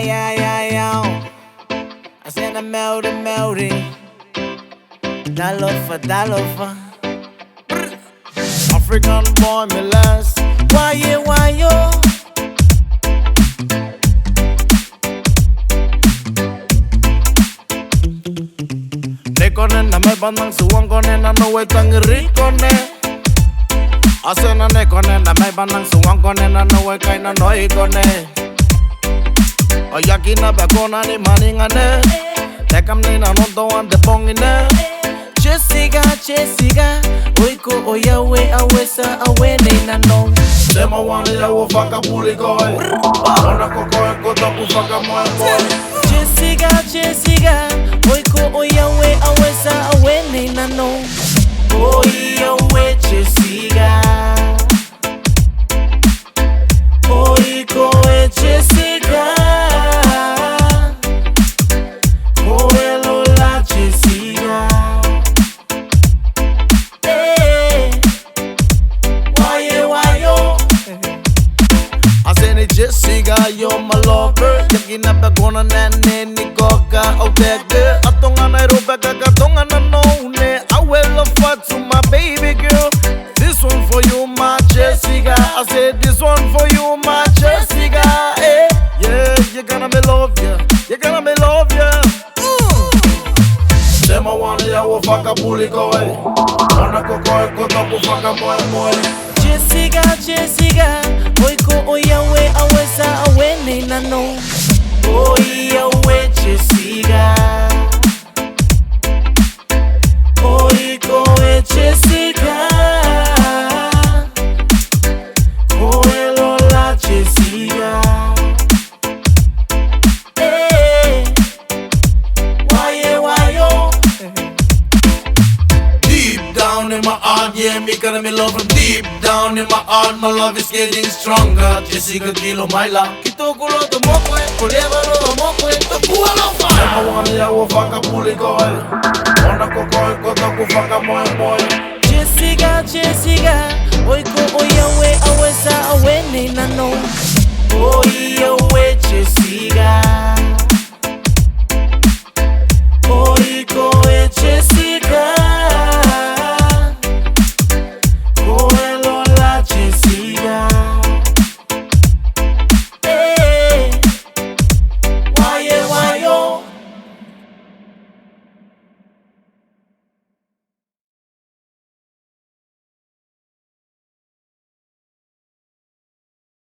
yeah. I said I'm melody. That lover. African boy, me last. Why yo? Nekone na me bandang suwang kone na no way tangri kone. Asena nekone na me bandang suwang kone na no way kai na noi kone. Oyaki na bakona ni maningane. Tekam ni na nonto ande bongine. Chesiga, oiko oyawe awesa awe ni na no. Dema wane ya wo faka puli koe. Ona kokoe kota ku faka moe moe. Chesiga, oiko oyawe awesa awe ni na no. Oyawe chesiga, oiko e chesiga, oelola chesiga. Jessica, you're my lover. Yaki na bagona na ni goga obega. Atonga na robega gatonga na no ne. I will love to my baby girl. This one for you, my Jessica. I said this one for you, my Jessica. Hey, yeah, you're gonna me love ya. You're gonna me love ya. Dema wane ya wo faka puli koe. Ona kokoe kota ku faka moe moe. Jessica, oiko oyawe awesa awe ni na no. Oyawe Jessica, oiko e Jessica, oelola Jessica. Hey, why yo? Deep down in my heart, yeah, me gonna me love him. Deep down in my heart, my love is getting stronger. Jessica kilo my love. Kito kulo to mokwe, kuleva no mokwe, to kualo fa. Ema wane ya wo faka puli koe. Ona kokoe kota ku faka moe moe. Jessica, oiko oyawe awesa awe ni na no. Oyawe Jessica.